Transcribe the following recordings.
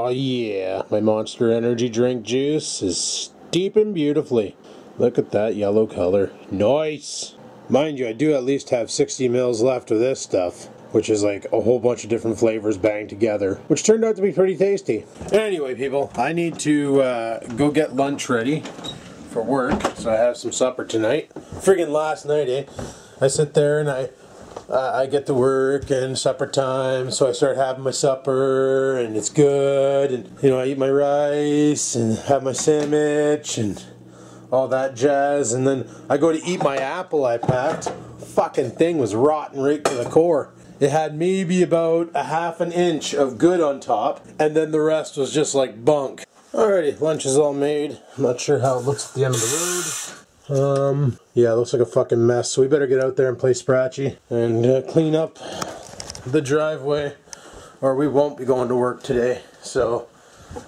Oh yeah, my Monster Energy drink juice is steeping beautifully. Look at that yellow color. Nice! Mind you, I do at least have 60 mils left of this stuff, which is like a whole bunch of different flavors banged together, which turned out to be pretty tasty. Anyway, people, I need to go get lunch ready for work, so I have some supper tonight. Friggin' last night, eh? I sit there and I get to work and supper time, so I start having my supper and it's good, and you know, I eat my rice and have my sandwich and all that jazz, and then I go to eat my apple I packed. Fucking thing was rotten right to the core. It had maybe about a half an inch of good on top, and then the rest was just like bunk. Alrighty, lunch is all made. I'm not sure how it looks at the end of the road. Yeah, it looks like a fucking mess, so we better get out there and play Scratchy and clean up the driveway, or we won't be going to work today. So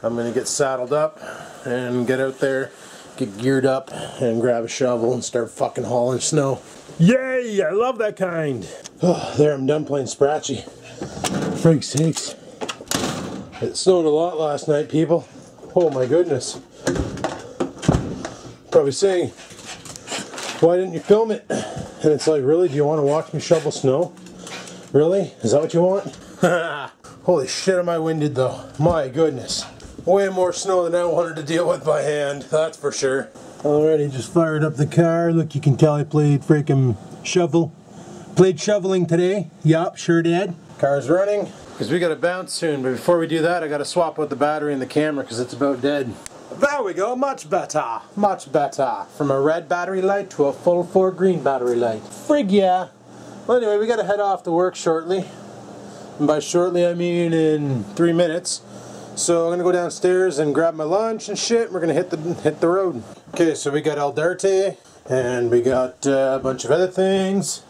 I'm gonna get saddled up and get out there, get geared up, and grab a shovel and start fucking hauling snow. Yay! I love that kind! Oh, there, I'm done playing Scratchy. Frank's sakes. It snowed a lot last night, people. Oh my goodness. Probably saying, why didn't you film it? And it's like, really? Do you want to watch me shovel snow? Really? Is that what you want? Holy shit, am I winded though. My goodness. Way more snow than I wanted to deal with by hand, that's for sure. Alrighty, just fired up the car. Look, you can tell I played freaking shovel. Played shoveling today. Yup, sure did. Car's running, because we gotta bounce soon, but before we do that, I gotta swap out the battery in the camera because it's about dead. There we go, much better. Much better. From a red battery light to a full 4 green battery light. Frig yeah. Well anyway, we gotta head off to work shortly. And by shortly I mean in 3 minutes. So I'm gonna go downstairs and grab my lunch and shit. We're gonna hit the road. Okay, so we got edart, and we got a bunch of other things.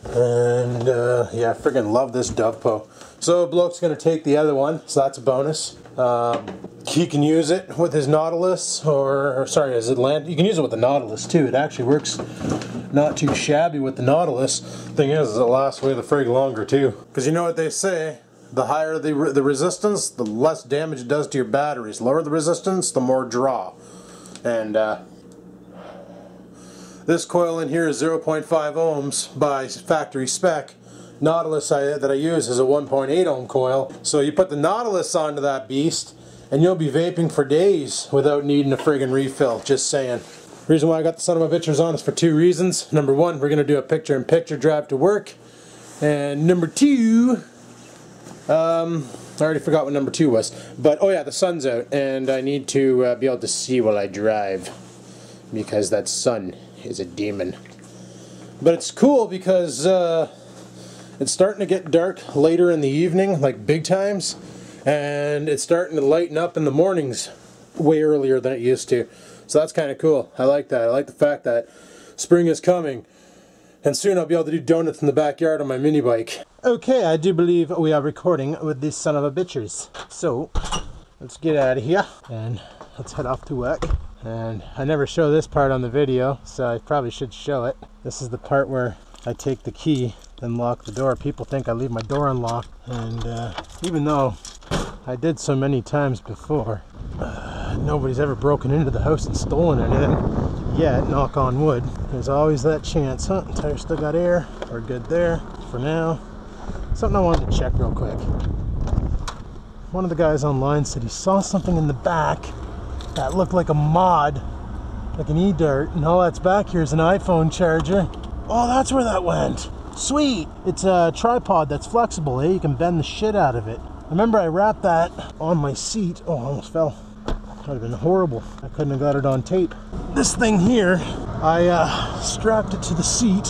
And yeah, I friggin' love this Dovepo. So bloke's gonna take the other one, so that's a bonus. He can use it with his Nautilus, or sorry, his Atlantic. You can use it with the Nautilus too. It actually works not too shabby with the Nautilus. Thing is it lasts way the frig longer too. Because you know what they say, the higher the resistance, the less damage it does to your batteries. Lower the resistance, the more draw. And this coil in here is 0.5 ohms by factory spec. Nautilus that I use is a 1.8 ohm coil. So you put the Nautilus onto that beast and you'll be vaping for days without needing a friggin' refill, just saying. The reason why I got the son of a bitches on is for 2 reasons. Number 1, we're going to do a picture-in-picture drive to work. And number 2, I already forgot what number 2 was. But, oh yeah, the sun's out and I need to be able to see while I drive. Because that sun is a demon. But it's cool because it's starting to get dark later in the evening, like big times, and it's starting to lighten up in the mornings way earlier than it used to. So that's kind of cool. I like that. I like the fact that spring is coming, and soon I'll be able to do donuts in the backyard on my mini bike. Okay, I do believe we are recording with this son of a bitches. So let's get out of here and let's head off to work. And I never show this part on the video, so I probably should show it. This is the part where I take the key and lock the door. People think I leave my door unlocked, and even though I did so many times before, nobody's ever broken into the house and stolen anything yet, knock on wood. There's always that chance. Huh, tire still got air. We're good there for now. Something I wanted to check real quick. One of the guys online said he saw something in the back that looked like a mod, like an edart, and all that's back here is an iPhone charger. Oh, that's where that went. Sweet. It's a tripod that's flexible, eh? You can bend the shit out of it. I remember I wrapped that on my seat. Oh, I almost fell. That would have been horrible. I couldn't have got it on tape. This thing here, I strapped it to the seat.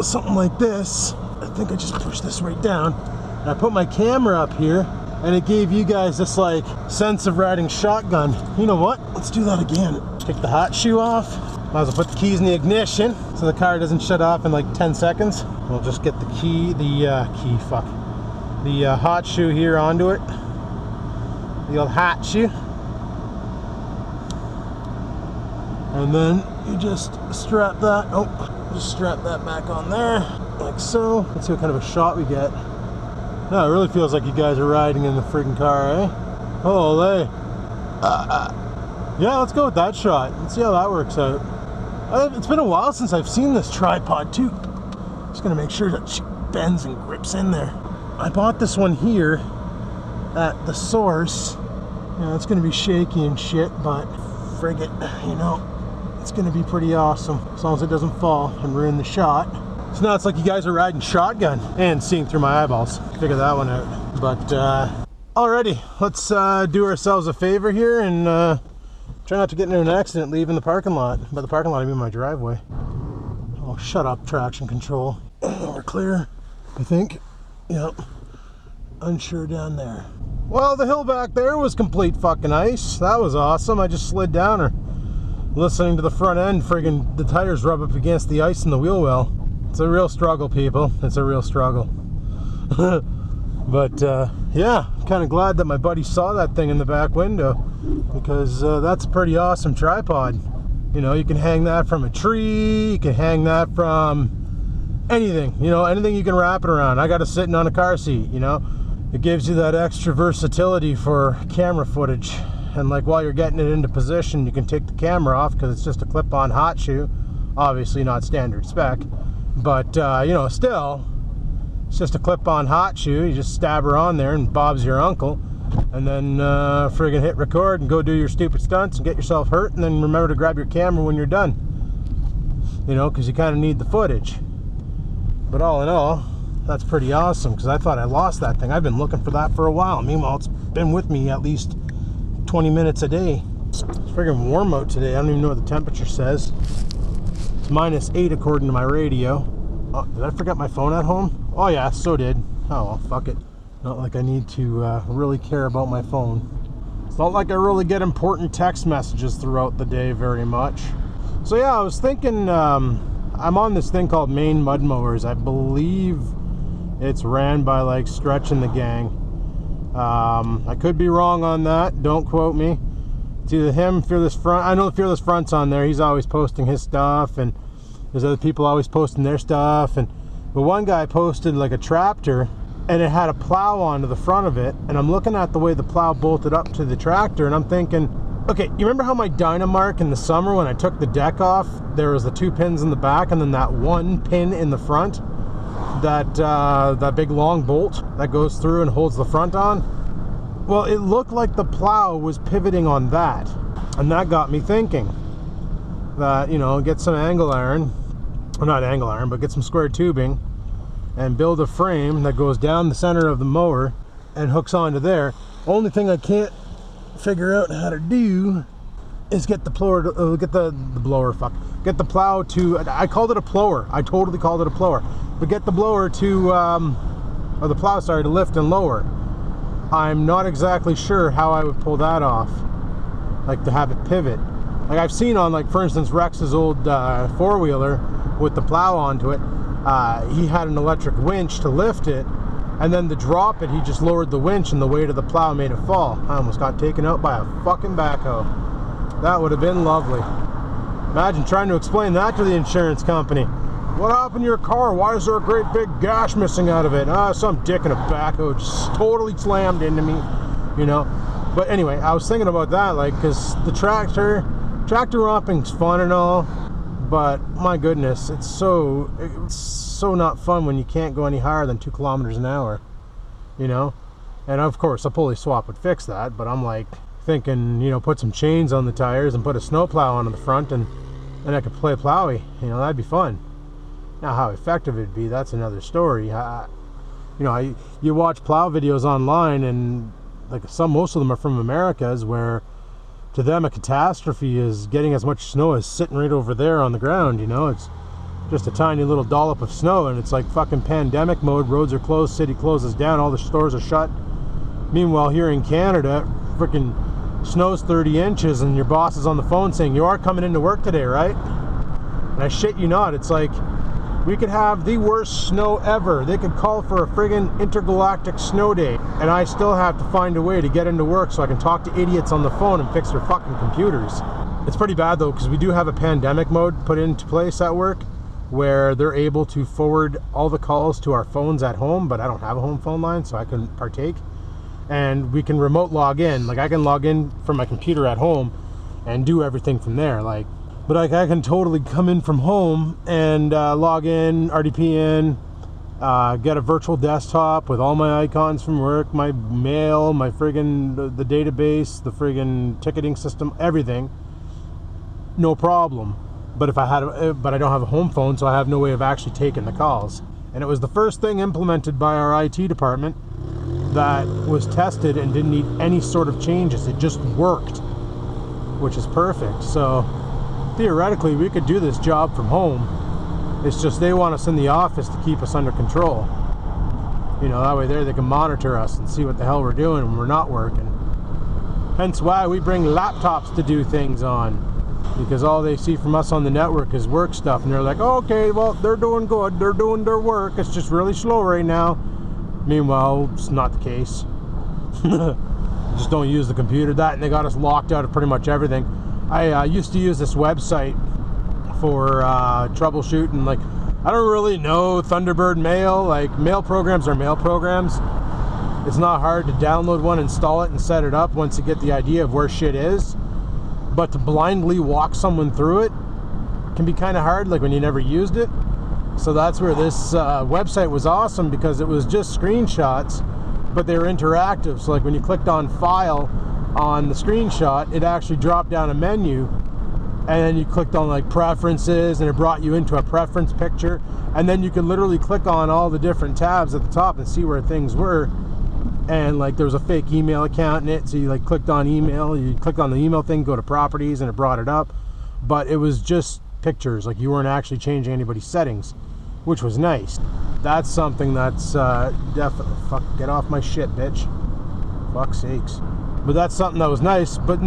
Something like this. I think I just pushed this right down. And I put my camera up here, and it gave you guys this like sense of riding shotgun. You know what? Let's do that again. Take the hot shoe off. Might as well put the keys in the ignition so the car doesn't shut off in like 10 seconds. We'll just get the the hot shoe here onto it. The old hot shoe. And then you just strap that, just strap that back on there, like so. Let's see what kind of a shot we get. No, it really feels like you guys are riding in the friggin' car, eh? Holy. Yeah, let's go with that shot. Let's see how that works out. It's been a while since I've seen this tripod too. Just gonna make sure that she bends and grips in there. I bought this one here at the source. You know, it's gonna be shaky and shit, but frig it, you know, it's gonna be pretty awesome as long as it doesn't fall and ruin the shot. So now it's like you guys are riding shotgun and seeing through my eyeballs. Figure that one out. But alrighty, let's do ourselves a favor here and try not to get into an accident leaving the parking lot. By the parking lot, I mean my driveway. Oh, shut up, traction control. We're clear, I think. Yep. Unsure down there. Well, the hill back there was complete fucking ice. That was awesome. I just slid down her. Listening to the front end, friggin' the tires rub up against the ice in the wheel well. It's a real struggle, people. It's a real struggle. But yeah, I'm kind of glad that my buddy saw that thing in the back window, because that's a pretty awesome tripod. You know, you can hang that from a tree, you can hang that from anything, you know, anything you can wrap it around. I got it sitting on a car seat, you know. It gives you that extra versatility for camera footage. And like while you're getting it into position, you can take the camera off because it's just a clip-on hot shoe. Obviously not standard spec, but you know, still, it's just a clip-on hot shoe. You just stab her on there and Bob's your uncle. And then friggin' hit record and go do your stupid stunts and get yourself hurt, and then remember to grab your camera when you're done. You know, because you kind of need the footage. But all in all, that's pretty awesome, because I thought I lost that thing. I've been looking for that for a while. Meanwhile, it's been with me at least 20 minutes a day. It's friggin' warm out today. I don't even know what the temperature says. It's -8 according to my radio. Oh, did I forget my phone at home? Oh yeah, so did. Oh well, fuck it. Not like I need to really care about my phone. It's not like I really get important text messages throughout the day very much. So yeah, I was thinking, I'm on this thing called Maine Mud Mowers. I believe it's ran by like Stretch and the gang. I could be wrong on that. Don't quote me. It's either him, Fearless Front. I know Fearless Front's on there. He's always posting his stuff, and there's other people always posting their stuff. But one guy posted like a tractor, and it had a plow onto the front of it. And I'm looking at the way the plow bolted up to the tractor, and I'm thinking, okay, you remember how my Dynamark in the summer when I took the deck off, there was the 2 pins in the back and then that 1 pin in the front? That big long bolt that goes through and holds the front on? Well, it looked like the plow was pivoting on that. And that got me thinking that, you know, get some angle iron, or not angle iron, but get some square tubing and build a frame that goes down the center of the mower and hooks onto there. Only thing I can't figure out how to do is get the plower to, get the plow to, I called it a plower. I totally called it a plower. But get the blower to, or the plow, sorry, to lift and lower. I'm not exactly sure how I would pull that off, like to have it pivot. Like I've seen on, like for instance, Rex's old four-wheeler with the plow onto it. He had an electric winch to lift it, and then to drop it, he just lowered the winch and the weight of the plow made it fall. I almost got taken out by a fucking backhoe. That would have been lovely. Imagine trying to explain that to the insurance company. What happened to your car? Why is there a great big gash missing out of it? Some dick in a backhoe just totally slammed into me, you know. But anyway, I was thinking about that, like, because the tractor romping's fun and all, but my goodness, it's so not fun when you can't go any higher than 2 kilometers an hour, you know. And of course, a pulley swap would fix that, but I'm like thinking, you know, put some chains on the tires and put a snow plow onto the front, and I could play plowy, you know, that'd be fun. Now, how effective it'd be, that's another story. You watch plow videos online, and like most of them are from Americas, where to them a catastrophe is getting as much snow as sitting right over there on the ground. You know, it's just a tiny little dollop of snow, and it's like fucking pandemic mode. Roads are closed, city closes down, all the stores are shut. Meanwhile, here in Canada, freaking snow's 30 inches, and your boss is on the phone saying, "You are coming into work today, right?" And I shit you not, it's like, we could have the worst snow ever. They could call for a friggin' intergalactic snow day, and I still have to find a way to get into work so I can talk to idiots on the phone and fix their fucking computers. It's pretty bad though, because we do have a pandemic mode put into place at work, where they're able to forward all the calls to our phones at home, but I don't have a home phone line, so I can partake. And we can remote log in. Like, I can log in from my computer at home and do everything from there. Like, but like, I can totally come in from home and log in, RDP in, get a virtual desktop with all my icons from work, my mail, my friggin' the database, the friggin' ticketing system, everything. No problem. But if I had, but I don't have a home phone, so I have no way of actually taking the calls. And it was the first thing implemented by our IT department that was tested and didn't need any sort of changes. It just worked, which is perfect. So theoretically, we could do this job from home. It's just they want us in the office to keep us under control. You know, that way they can monitor us and see what the hell we're doing when we're not working. Hence why we bring laptops to do things on, because all they see from us on the network is work stuff, and they're like, oh, okay, well, they're doing good, they're doing their work, it's just really slow right now. Meanwhile, it's not the case. Just don't use the computer. That, and they got us locked out of pretty much everything. I used to use this website for troubleshooting. Like, I don't really know Thunderbird Mail. Like, mail programs are mail programs. It's not hard to download one, install it, and set it up once you get the idea of where shit is. But to blindly walk someone through it can be kind of hard, like when you never used it. So that's where this website was awesome, because it was just screenshots, but they were interactive. So like when you clicked on file on the screenshot, it actually dropped down a menu, and then you clicked on like preferences, and it brought you into a preference picture, and then you could literally click on all the different tabs at the top and see where things were. And like there was a fake email account in it, so you like clicked on email, you clicked on the email thing, go to properties, and it brought it up. But it was just pictures, like you weren't actually changing anybody's settings, which was nice. That's something that's definitely, fuck, get off my shit, bitch. Fuck's sakes. But that's something that was nice. But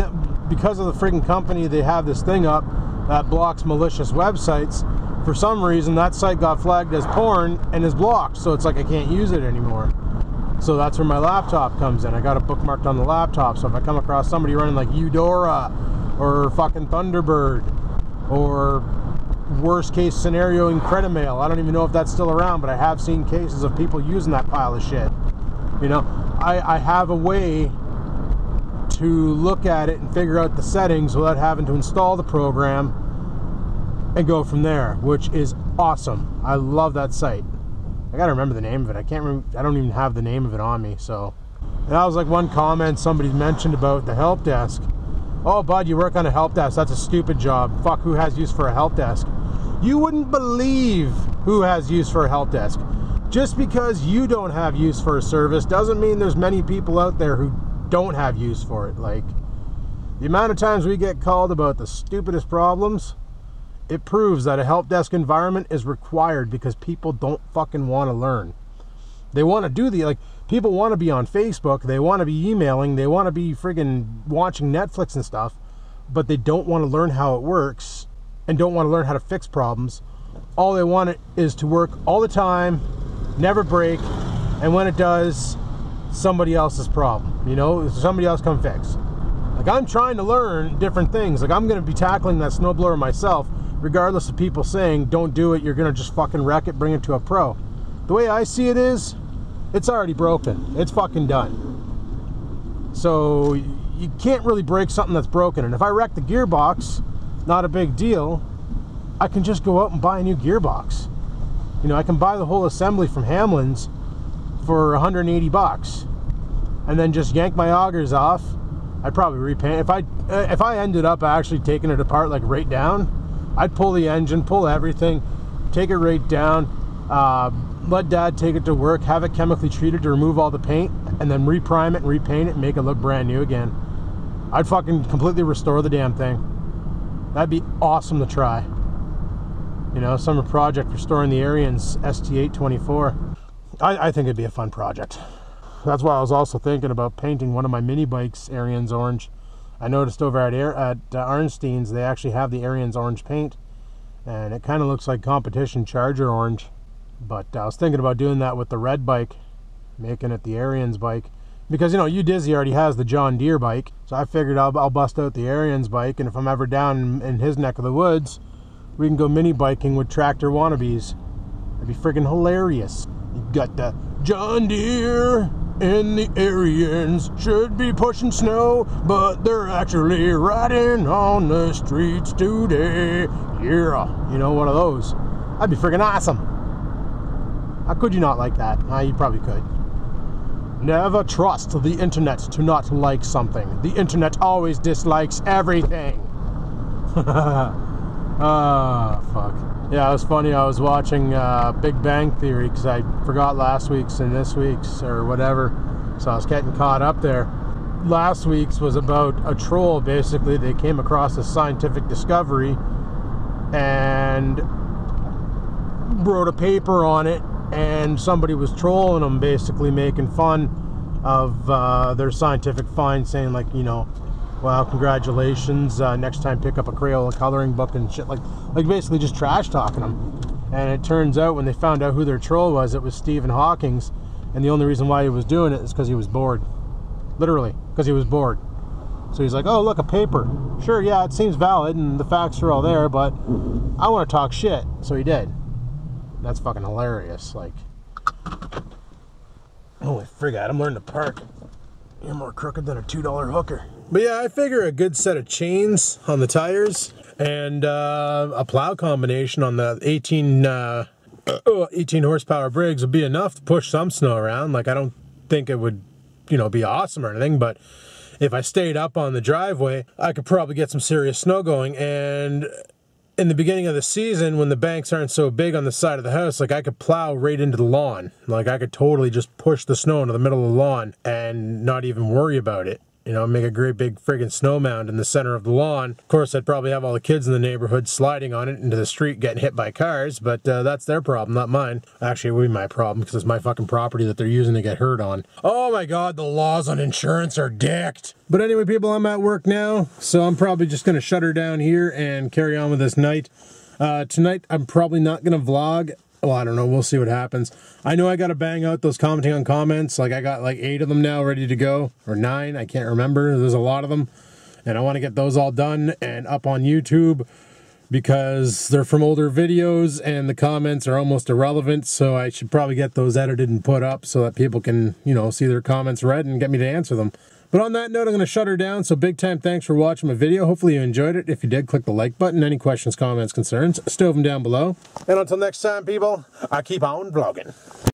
because of the friggin' company, they have this thing up that blocks malicious websites. For some reason, that site got flagged as porn and is blocked, so it's like I can't use it anymore. So that's where my laptop comes in. I got it bookmarked on the laptop, so if I come across somebody running like Eudora or fucking Thunderbird, or worst case scenario Incredimail, I don't even know if that's still around, but I have seen cases of people using that pile of shit. You know, I have a way to look at it and figure out the settings without having to install the program and go from there, which is awesome. I love that site. I gotta remember the name of it. I can't remember. I don't even have the name of it on me. So, and that was like one comment somebody mentioned about the help desk. Oh, bud, you work on a help desk. That's a stupid job. Fuck, who has use for a help desk? You wouldn't believe who has use for a help desk. Just because you don't have use for a service doesn't mean there's many people out there who don't have use for it. Like, the amount of times we get called about the stupidest problems, it proves that a help desk environment is required, because people don't fucking want to learn. They want to do like, people want to be on Facebook, they want to be emailing, they want to be friggin' watching Netflix and stuff, but they don't want to learn how it works and don't want to learn how to fix problems. All they want is to work all the time, never break, and when it does, somebody else's problem. You know, somebody else come fix. Like, I'm trying to learn different things. Like, I'm going to be tackling that snowblower myself, regardless of people saying, don't do it, you're going to just fucking wreck it, bring it to a pro. The way I see it is, it's already broken. It's fucking done. So you can't really break something that's broken. And if I wreck the gearbox, not a big deal. I can just go out and buy a new gearbox. You know, I can buy the whole assembly from Hamlin's for 180 bucks. And then just yank my augers off. I'd probably repaint. If I ended up actually taking it apart, like right down, I'd pull the engine, pull everything, take it right down, let Dad take it to work, have it chemically treated to remove all the paint, and then reprime it and repaint it and make it look brand new again. I'd fucking completely restore the damn thing. That'd be awesome to try. You know, summer project restoring the Ariens ST824. I think it'd be a fun project. That's why I was also thinking about painting one of my mini bikes Ariens orange. I noticed over at Arnstein's they actually have the Ariens orange paint, and it kind of looks like competition Charger orange. But I was thinking about doing that with the red bike, making it the Ariens bike, because, you know, Dizzy already has the John Deere bike, so I figured I'll bust out the Ariens bike, and if I'm ever down in his neck of the woods, we can go mini biking with tractor wannabes. That'd be friggin' hilarious. You got the John Deere and the Aryans should be pushing snow, but they're actually riding on the streets today. Yeah, you know, one of those. That'd be friggin' awesome. How could you not like that? You probably could. Never trust the internet to not like something. The internet always dislikes everything. Ah, fuck. Yeah, it was funny. I was watching Big Bang Theory because I forgot last week's and this week's or whatever. So I was getting caught up there. Last week's was about a troll. Basically, they came across a scientific discovery and wrote a paper on it, and somebody was trolling them, basically making fun of their scientific find, saying like, you know, well, congratulations, next time pick up a Crayola coloring book and shit, like basically just trash talking them. And it turns out when they found out who their troll was, it was Stephen Hawking's, and the only reason why he was doing it is because he was bored. Literally, because he was bored. So he's like, oh look, a paper. Sure, yeah, it seems valid and the facts are all there, but I want to talk shit. So he did. That's fucking hilarious. Like, holy frig, I'm learning to park. You're more crooked than a $2 hooker. But yeah, I figure a good set of chains on the tires and a plow combination on the 18 horsepower Briggs would be enough to push some snow around. Like, I don't think it would, you know, be awesome or anything, but if I stayed up on the driveway, I could probably get some serious snow going. And in the beginning of the season, when the banks aren't so big on the side of the house, like, I could plow right into the lawn. Like, I could totally just push the snow into the middle of the lawn and not even worry about it. You know, make a great big friggin' snow mound in the center of the lawn. Of course, I'd probably have all the kids in the neighborhood sliding on it into the street, getting hit by cars, but that's their problem, not mine. Actually, it would be my problem, because it's my fucking property that they're using to get hurt on. Oh my god, the laws on insurance are dicked! But anyway, people, I'm at work now, so I'm probably just gonna shut her down here and carry on with this night. Tonight, I'm probably not gonna vlog. Well, I don't know, we'll see what happens. I know I gotta bang out those commenting on comments. Like, I got like 8 of them now ready to go, or 9, I can't remember. There's a lot of them, and I want to get those all done and up on YouTube because they're from older videos and the comments are almost irrelevant, so I should probably get those edited and put up so that people can, you know, see their comments read and get me to answer them. But on that note, I'm going to shut her down, so big time thanks for watching my video. Hopefully you enjoyed it. If you did, click the like button. Any questions, comments, concerns, stove them down below. And until next time, people, I keep on vlogging.